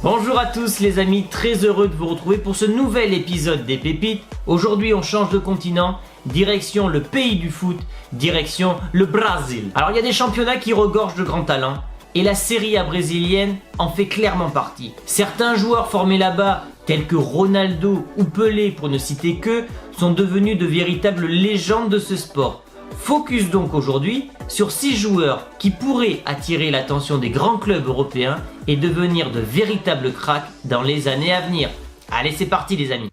Bonjour à tous les amis, très heureux de vous retrouver pour ce nouvel épisode des Pépites. Aujourd'hui on change de continent, direction le pays du foot, direction le Brésil. Alors il y a des championnats qui regorgent de grands talents et la Serie A brésilienne en fait clairement partie. Certains joueurs formés là-bas, tels que Ronaldo ou Pelé pour ne citer que, sont devenus de véritables légendes de ce sport. Focus donc aujourd'hui sur 6 joueurs qui pourraient attirer l'attention des grands clubs européens et devenir de véritables cracks dans les années à venir. Allez, c'est parti les amis.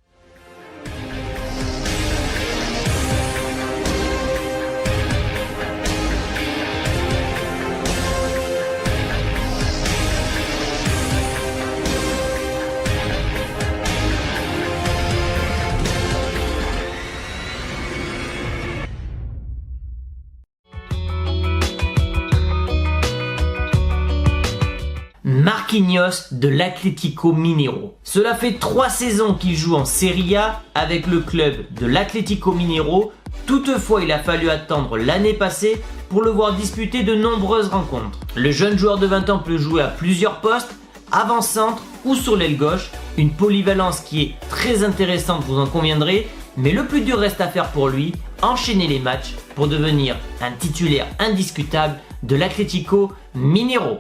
Marquinhos de l'Atlético Mineiro. Cela fait 3 saisons qu'il joue en Serie A avec le club de l'Atlético Mineiro. Toutefois, il a fallu attendre l'année passée pour le voir disputer de nombreuses rencontres. Le jeune joueur de 20 ans peut jouer à plusieurs postes, avant-centre ou sur l'aile gauche. Une polyvalence qui est très intéressante, vous en conviendrez. Mais le plus dur reste à faire pour lui, enchaîner les matchs pour devenir un titulaire indiscutable de l'Atlético Mineiro.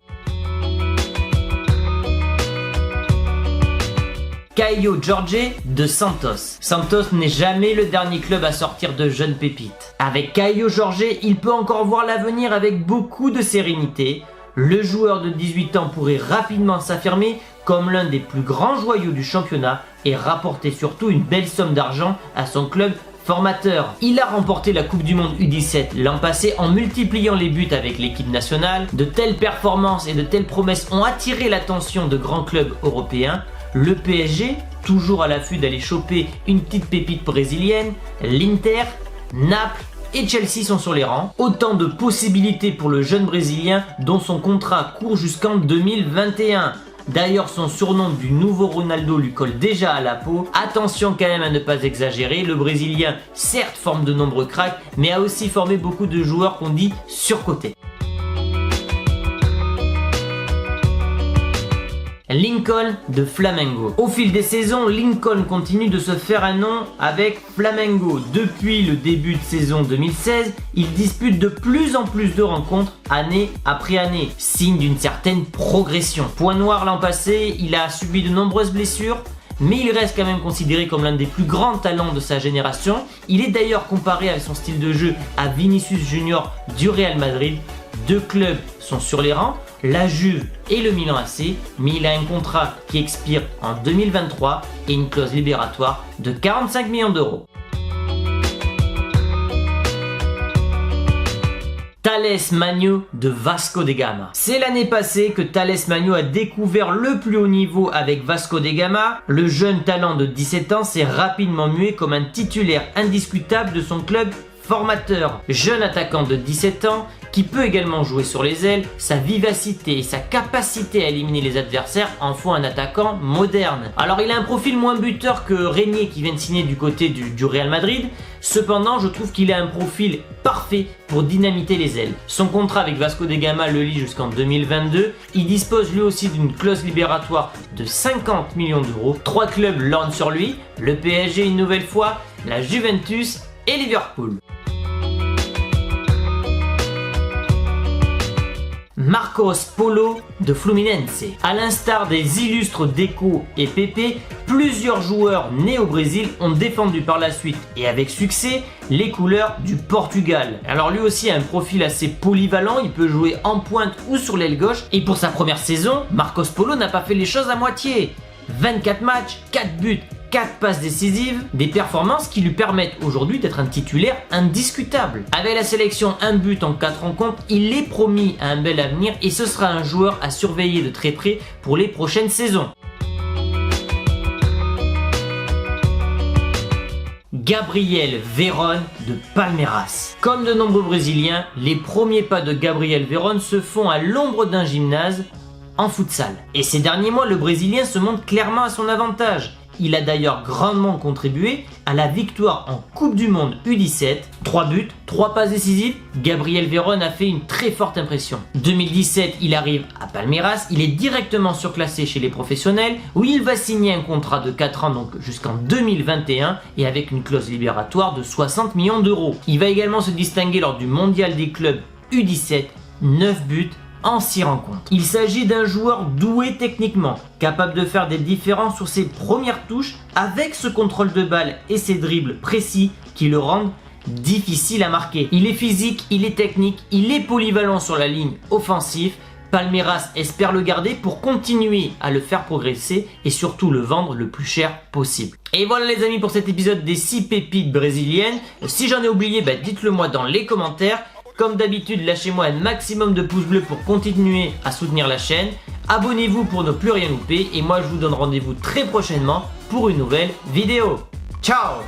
Caio Jorge de Santos. Santos n'est jamais le dernier club à sortir de jeunes pépites. Avec Caio Jorge, il peut encore voir l'avenir avec beaucoup de sérénité. Le joueur de 18 ans pourrait rapidement s'affirmer comme l'un des plus grands joyaux du championnat et rapporter surtout une belle somme d'argent à son club formateur. Il a remporté la Coupe du Monde U17 l'an passé en multipliant les buts avec l'équipe nationale. De telles performances et de telles promesses ont attiré l'attention de grands clubs européens. Le PSG, toujours à l'affût d'aller choper une petite pépite brésilienne, l'Inter, Naples et Chelsea sont sur les rangs. Autant de possibilités pour le jeune brésilien dont son contrat court jusqu'en 2021. D'ailleurs, son surnom du nouveau Ronaldo lui colle déjà à la peau. Attention quand même à ne pas exagérer, le Brésilien certes forme de nombreux cracks, mais a aussi formé beaucoup de joueurs qu'on dit surcotés. Lincoln de Flamengo. Au fil des saisons, Lincoln continue de se faire un nom avec Flamengo. Depuis le début de saison 2016, il dispute de plus en plus de rencontres année après année, signe d'une certaine progression. Point noir l'an passé, il a subi de nombreuses blessures, mais il reste quand même considéré comme l'un des plus grands talents de sa génération. Il est d'ailleurs comparé avec son style de jeu à Vinicius Junior du Real Madrid. 2 clubs sont sur les rangs, la Juve et le Milan AC, mais il a un contrat qui expire en 2023 et une clause libératoire de 45 millions d'euros. Thales Magno de Vasco da Gama. C'est l'année passée que Thales Magno a découvert le plus haut niveau avec Vasco da Gama. Le jeune talent de 17 ans s'est rapidement mué comme un titulaire indiscutable de son club formateur. Jeune attaquant de 17 ans qui peut également jouer sur les ailes, sa vivacité et sa capacité à éliminer les adversaires en font un attaquant moderne. Alors il a un profil moins buteur que Régnier qui vient de signer du côté du Real Madrid. Cependant, je trouve qu'il a un profil parfait pour dynamiter les ailes. Son contrat avec Vasco da Gama le lie jusqu'en 2022. Il dispose lui aussi d'une clause libératoire de 50 millions d'euros. 3 clubs lorgnent sur lui, le PSG une nouvelle fois, la Juventus et Liverpool. Marcos Paulo de Fluminense. A l'instar des illustres Deco et Pepe, plusieurs joueurs nés au Brésil ont défendu par la suite et avec succès les couleurs du Portugal. Alors lui aussi a un profil assez polyvalent, il peut jouer en pointe ou sur l'aile gauche et pour sa première saison, Marcos Paulo n'a pas fait les choses à moitié. 24 matchs, 4 buts, 4 passes décisives, des performances qui lui permettent aujourd'hui d'être un titulaire indiscutable. Avec la sélection 1 but en 4 rencontres, il est promis à un bel avenir et ce sera un joueur à surveiller de très près pour les prochaines saisons. Gabriel Veron de Palmeiras. Comme de nombreux Brésiliens, les premiers pas de Gabriel Veron se font à l'ombre d'un gymnase en futsal. Et ces derniers mois, le Brésilien se montre clairement à son avantage. il a d'ailleurs grandement contribué à la victoire en Coupe du Monde U17. 3 buts, 3 passes décisives, Gabriel Veron a fait une très forte impression. 2017, il arrive à Palmeiras, il est directement surclassé chez les professionnels où il va signer un contrat de 4 ans donc jusqu'en 2021 et avec une clause libératoire de 60 millions d'euros. Il va également se distinguer lors du mondial des clubs U17, 9 buts en 6 rencontres. Il s'agit d'un joueur doué techniquement, capable de faire des différences sur ses premières touches avec ce contrôle de balle et ses dribbles précis qui le rendent difficile à marquer. Il est physique, il est technique, il est polyvalent sur la ligne offensive. Palmeiras espère le garder pour continuer à le faire progresser et surtout le vendre le plus cher possible. Et voilà les amis pour cet épisode des 6 pépites brésiliennes. Si j'en ai oublié, dites-le moi dans les commentaires. Comme d'habitude, lâchez-moi un maximum de pouces bleus pour continuer à soutenir la chaîne. Abonnez-vous pour ne plus rien louper et moi je vous donne rendez-vous très prochainement pour une nouvelle vidéo. Ciao!